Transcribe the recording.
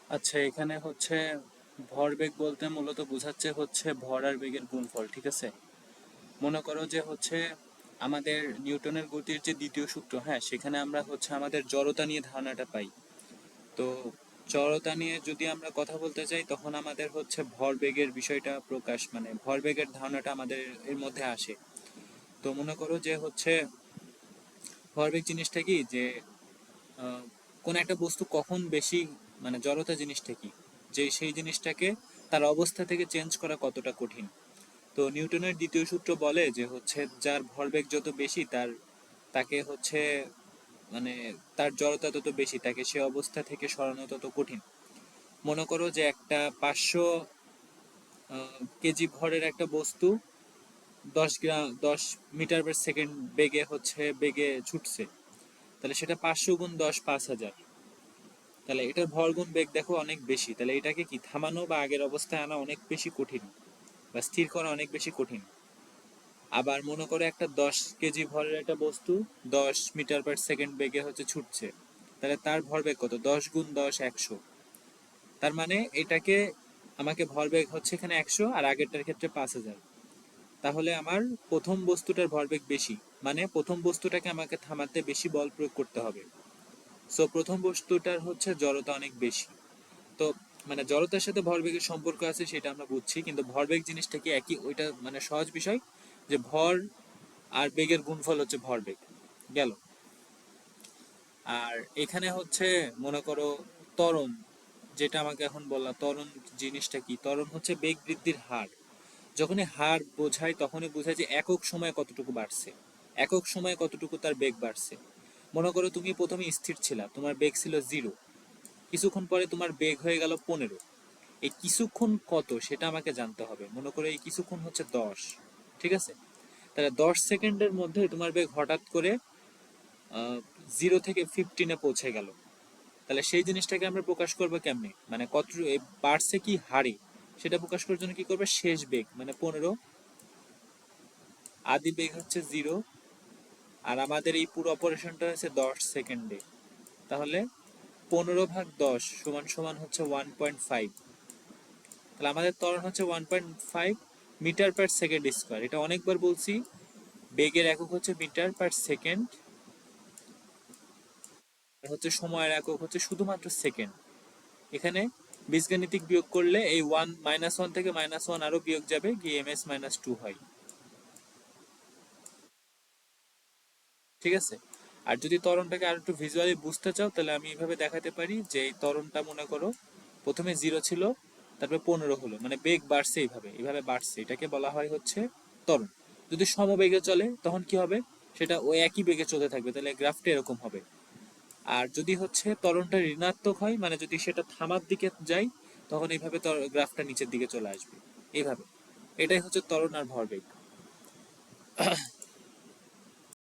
আচ্ছা, এখানে হচ্ছে ভরবেগ বলতে মূলত বোঝাচ্ছে হচ্ছে ভর আর বেগের গুণফল, ঠিক আছে? মনে করো যে হচ্ছে আমাদের নিউটনের গতির যে দ্বিতীয় সূত্র, হ্যাঁ, সেখানে আমরা হচ্ছে আমাদের জড়তা নিয়ে ধারণাটা পাই। তো জড়তা নিয়ে যদি আমরা কথা বলতে চাই তখন আমাদের হচ্ছে ভরবেগের বিষয়টা প্রকাশ, মানে ভরবেগের ধারণাটা আমাদের এর মধ্যে আসে। তো মনে করো যে হচ্ছে ভরবেগ জিনিসটা কি, যে কোন একটা বস্তু কখন বেশি, মানে জড়তা জিনিসটা কি, যে সেই জিনিসটাকে তার অবস্থা থেকে চেঞ্জ করা কতটা কঠিন। তো নিউটনের দ্বিতীয় সূত্র বলে যে হচ্ছে যার ভরবেগ যত বেশি তাকে হচ্ছে, মানে তার জড়তা তত বেশি, তাকে সে অবস্থা থেকে সরানো তত কঠিন। মনে করো যে একটা 500 কেজি ভরের একটা বস্তু 10 মিটার পার সেকেন্ড বেগে হচ্ছে বেগে ছুটছে, তাহলে সেটা 500 × 10 5,000। তাহলে এটার ভর গুণ বেগ দেখো অনেক বেশি, তাহলে এটাকে কি থামানো বা আগের অবস্থায় আনা অনেক বেশি কঠিন, বা স্থির করা অনেক বেশি কঠিন। আবার মনে করো একটা 10 কেজি ভরের একটা বস্তু 10 মিটার পার সেকেন্ড বেগে হচ্ছে ছুটছে, তাহলে তার ভরবেগ কত? 10 × 10 100। তার মানে এটাকে আমাকে ভরবেগ হচ্ছে এখানে 100 আর আগেরটার ক্ষেত্রে 5,000। তাহলে আমার প্রথম বস্তুটার ভরবেগ বেশি, মানে প্রথম বস্তুটাকে আমাকে থামাতে বেশি বল প্রয়োগ করতে হবে। সো প্রথম বস্তুটার হচ্ছে জড়তা অনেক বেশি। তো মানে জড়তার সাথে ভরবেগের সম্পর্ক আছে সেটা আমরা বুঝছি, কিন্তু ভরবেগ জিনিসটা কি একই, ওইটা মানে সহজ বিষয়, যে ভর আর বেগের গুণফল হচ্ছে ভরবেগ। গেল। আর এখানে হচ্ছে মনে করো ত্বরণ, যেটা আমাকে এখন বললাম, ত্বরণ জিনিসটা কি? ত্বরণ হচ্ছে বেগ বৃদ্ধির হার। যখনই হার বোঝায় তখনই বোঝায় যে একক সময়ে কতটুকু বাড়ছে, একক সময়ে কতটুকু তার বেগ বাড়ছে। মনে করো তুমি প্রথমে স্থির ছিলা, তোমার বেগ ছিল 0, কিছুক্ষণ পরে তোমার বেগ হয়ে গেল 15। এই কিছুক্ষণ কত সেটা আমাকে জানতে হবে। মনে করো এই কিছুক্ষণ হচ্ছে 10, ঠিক আছে? তাহলে 10 সেকেন্ডের মধ্যে তোমার বেগ হঠাৎ করে 0 থেকে 15-এ পৌঁছে গেল। তাহলে সেই জিনিসটাকে আমরা প্রকাশ করবো কেমনে, মানে কত বাড়ছে কি হারে, সেটা প্রকাশ করার জন্য কি করবে? শেষ বেগ মানে 15, আদি বেগ হচ্ছে 0, আর আমাদের এই পুরো অপারেশনটা হচ্ছে 10 সেকেন্ডে। তাহলে 15/10 সমান সমান হচ্ছে 1.5। তাহলে আমাদের ত্বরণ হচ্ছে 1.5 মিটার পার সেকেন্ড স্কোয়ার। এটা অনেকবার বলছি, বেগের একক হচ্ছে মিটার পার সেকেন্ড, আর হচ্ছে সময়ের একক হচ্ছে শুধুমাত্র সেকেন্ড। এখানে বীজগাণিতিক বিয়োগ করলে এই -1 থেকে -1 আরো বিয়োগ যাবে, গিয়ে ms-2 হয়, ঠিক আছে? আর যদি ত্বরণটাকে আর একটু ভিজুয়ালি বুঝতে চাও তাহলে আমি এইভাবে দেখাতে পারি যে এই ত্বরণটা মনে করো প্রথমে 0 ছিল, তারপরে 15 হলো, মানে বেগ বাড়ছে, এইভাবে এইভাবে বাড়ছে, এটাকে বলা হয় হচ্ছে ত্বরণ। যদি সমবেগে চলে তখন কি হবে? সেটা ওই একই বেগে চলতে থাকবে, তাহলে গ্রাফটা এরকম হবে। আর যদি হচ্ছে ত্বরণটা ঋণাত্মক হয়, মানে যদি সেটা থামার দিকে যায়, তখন এইভাবে গ্রাফটা নিচের দিকে চলে আসবে, এইভাবে। এটাই হচ্ছে ত্বরণ আর ভরবেগ।